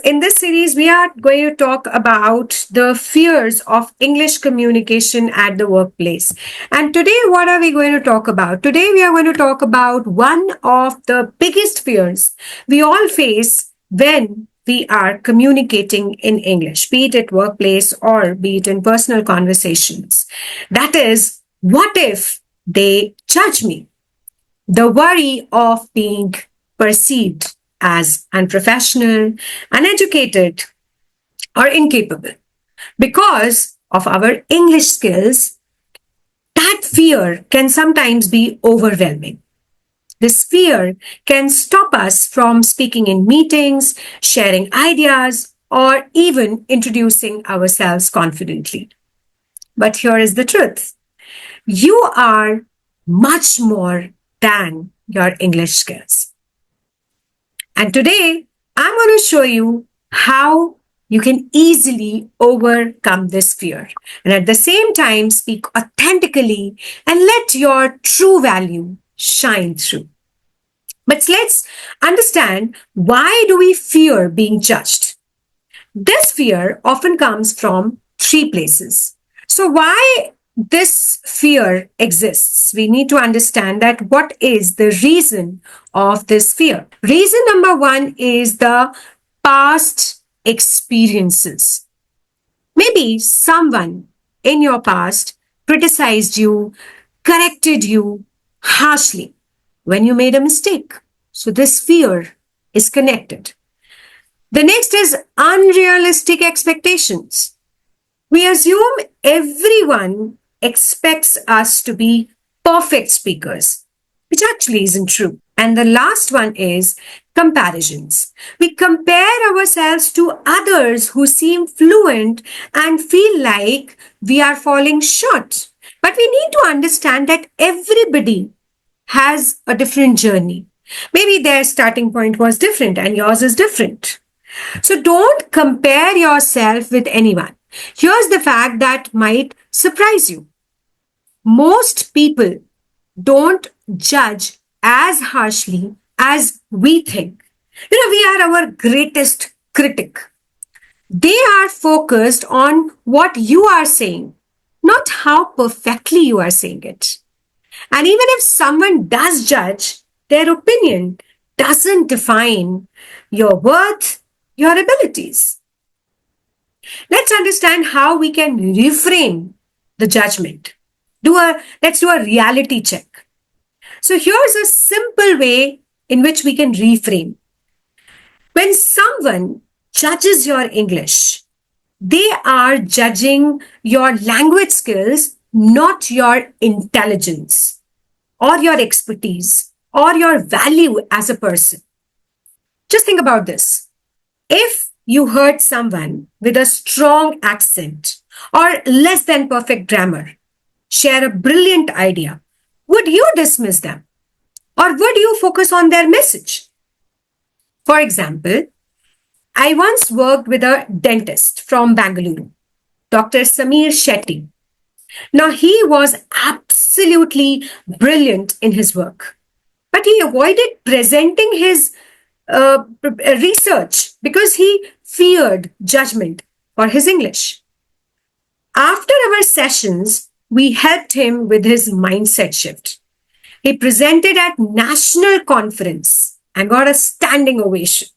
in this series, we are going to talk about the fears of English communication at the workplace. And today, what are we going to talk about? Today, we are going to talk about one of the biggest fears we all face when we are communicating in English, be it at workplace or be it in personal conversations. That is, what if they judge me? The worry of being perceived as unprofessional, uneducated, or incapable. Because of our English skills, that fear can sometimes be overwhelming. This fear can stop us from speaking in meetings, sharing ideas, or even introducing ourselves confidently. But here is the truth: you are much more than your English skills. And today, I'm going to show you how you can easily overcome this fear and at the same time speak authentically and let your true value shine through. But let's understand, why do we fear being judged? This fear often comes from three places. So why this fear exists? We need to understand that what is the reason of this fear. Reason number one is the past experiences. Maybe someone in your past criticized you, corrected you harshly when you made a mistake. So this fear is connected. The next is unrealistic expectations. We assume everyone expects us to be perfect speakers, which actually isn't true. And the last one is comparisons. We compare ourselves to others who seem fluent and feel like we are falling short. But we need to understand that everybody has a different journey. Maybe their starting point was different and yours is different. So don't compare yourself with anyone. Here's the fact that might surprise you: most people don't judge as harshly as we think. We are our greatest critic. They are focused on what you are saying, not how perfectly you are saying it. And even if someone does judge, their opinion doesn't define your worth, your abilities. Let's understand how we can reframe the judgment. Let's do a reality check. So here's a simple way in which we can reframe. When someone judges your English, they are judging your language skills, not your intelligence or your expertise or your value as a person. Just think about this. If you heard someone with a strong accent or less than perfect grammar share a brilliant idea, would you dismiss them or would you focus on their message? For example, I once worked with a dentist from Bangalore, Dr. Samir Shetty. Now, he was absolutely brilliant in his work, but he avoided presenting his research because he feared judgment for his English. After our sessions, we helped him with his mindset shift. He presented at national conference and got a standing ovation,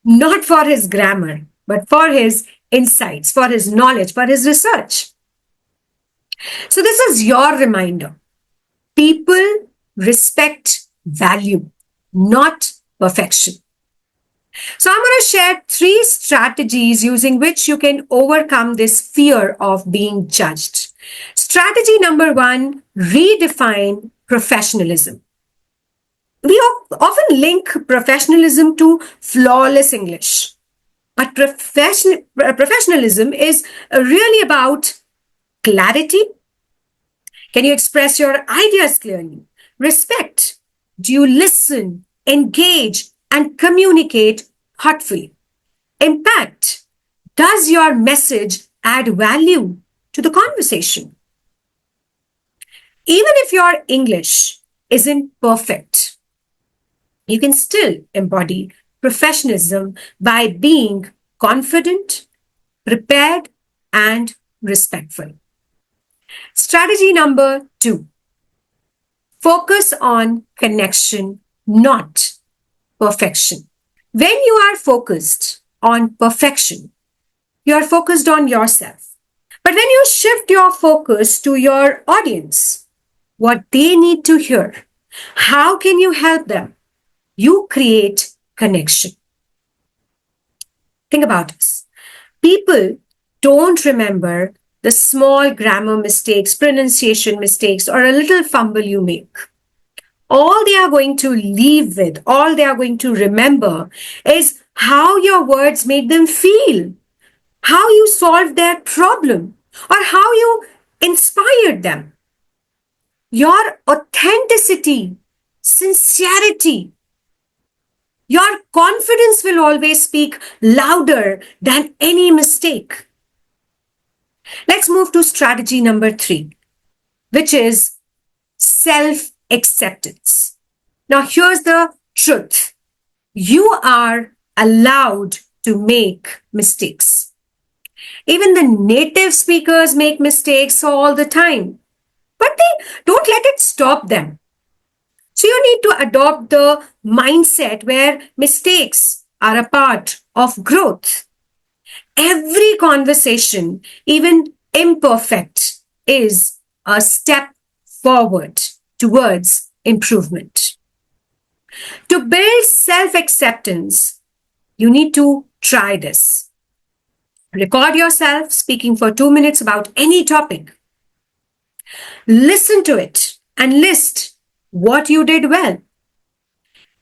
not for his grammar, but for his insights, for his knowledge, for his research. So this is your reminder. People respect value, not perfection. So I'm going to share 3 strategies using which you can overcome this fear of being judged. Strategy number 1, redefine professionalism. We often link professionalism to flawless English, but professionalism is really about clarity. Can you express your ideas clearly? Respect. Do you listen, engage, and communicate thoughtfully? Impact. Does your message add value to the conversation? Even if your English isn't perfect, you can still embody professionalism by being confident, prepared, and respectful. Strategy number 2, focus on connection, not perfection. When you are focused on perfection, you are focused on yourself. But when you shift your focus to your audience, what they need to hear, how can you help them? You create connection. Think about this. People don't remember the small grammar mistakes, pronunciation mistakes, or a little fumble you make. All they are going to leave with, all they are going to remember is how your words made them feel, how you solved their problem, or how you inspired them. Your authenticity, sincerity, your confidence will always speak louder than any mistake. Let's move to strategy number 3, which is self acceptance. Now, here's the truth. You are allowed to make mistakes. Even the native speakers make mistakes all the time, but they don't let it stop them. So you need to adopt the mindset where mistakes are a part of growth. Every conversation, even imperfect, is a step forward towards improvement. To build self acceptance, you need to try this. Record yourself speaking for 2 minutes about any topic. Listen to it and list what you did well.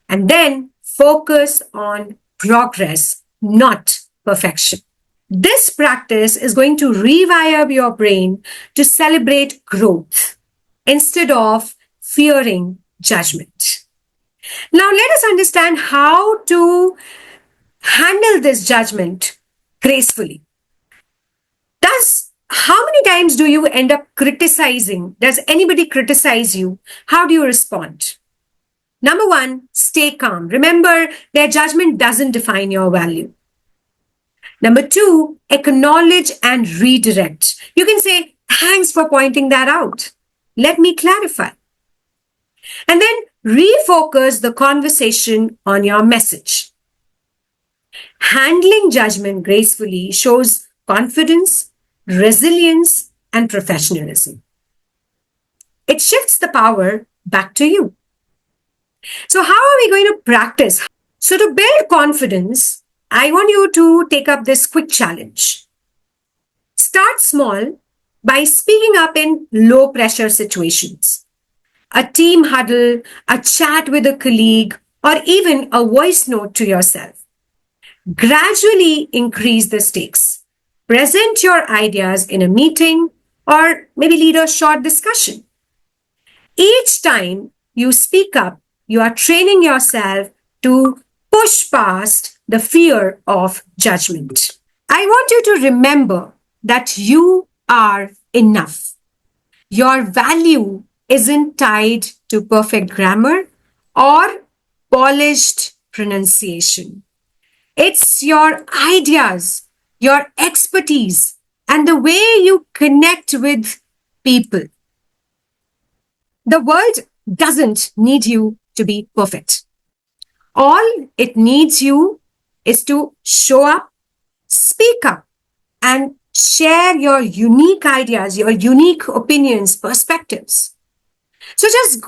And then focus on progress, not perfection. This practice is going to rewire your brain to celebrate growth instead of fearing judgment. Now, let us understand how to handle this judgment gracefully. How many times do you end up criticizing? Does anybody criticize you? How do you respond? Number 1, stay calm. Remember, their judgment doesn't define your value. Number 2, acknowledge and redirect. You can say, thanks for pointing that out. Let me clarify. And then refocus the conversation on your message. Handling judgment gracefully shows confidence, resilience, and professionalism. It shifts the power back to you. So how are we going to practice? So to build confidence, I want you to take up this quick challenge. Start small by speaking up in low pressure situations. A team huddle, a chat with a colleague, or even a voice note to yourself. Gradually increase the stakes. Present your ideas in a meeting or maybe lead a short discussion. Each time you speak up, you are training yourself to push past the fear of judgment. I want you to remember that you are enough. Your value isn't tied to perfect grammar or polished pronunciation. It's your ideas, your expertise, and the way you connect with people. The world doesn't need you to be perfect. All it needs you is to show up, speak up, and share your unique ideas, your unique opinions, perspectives. So just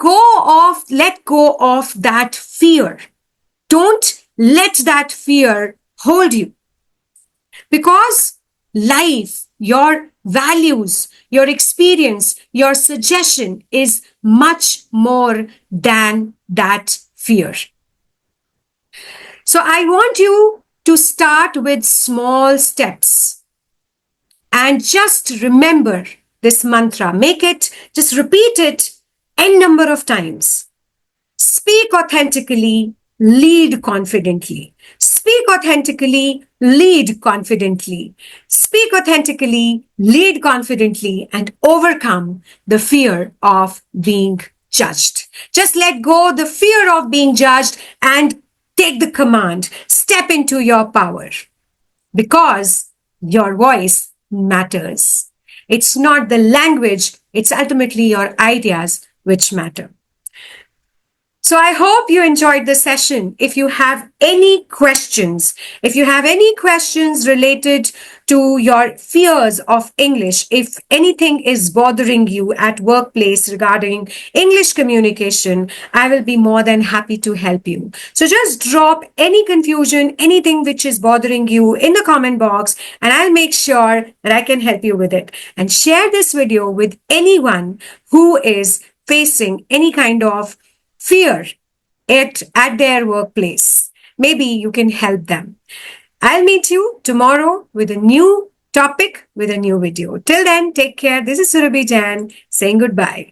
let go of that fear. Don't let that fear hold you. Because life, your values, your experience, your suggestion is much more than that fear. So I want you to start with small steps and just remember this mantra. Just repeat it n number of times. Speak authentically, lead confidently. Speak authentically, lead confidently. Speak authentically, lead confidently, and overcome the fear of being judged. Just let go the fear of being judged and take the command, step into your power because your voice matters. It's not the language, it's ultimately your ideas which matter. So I hope you enjoyed the session. If you have any questions, if you have any questions related to your fears of English, if anything is bothering you at workplace regarding English communication, I will be more than happy to help you. So just drop any confusion, anything which is bothering you in the comment box, and I'll make sure that I can help you with it. And share this video with anyone who is facing any kind of fear at their workplace. Maybe you can help them. I'll meet you tomorrow with a new topic, with a new video. Till then, take care. This is Surabhi Jan saying goodbye.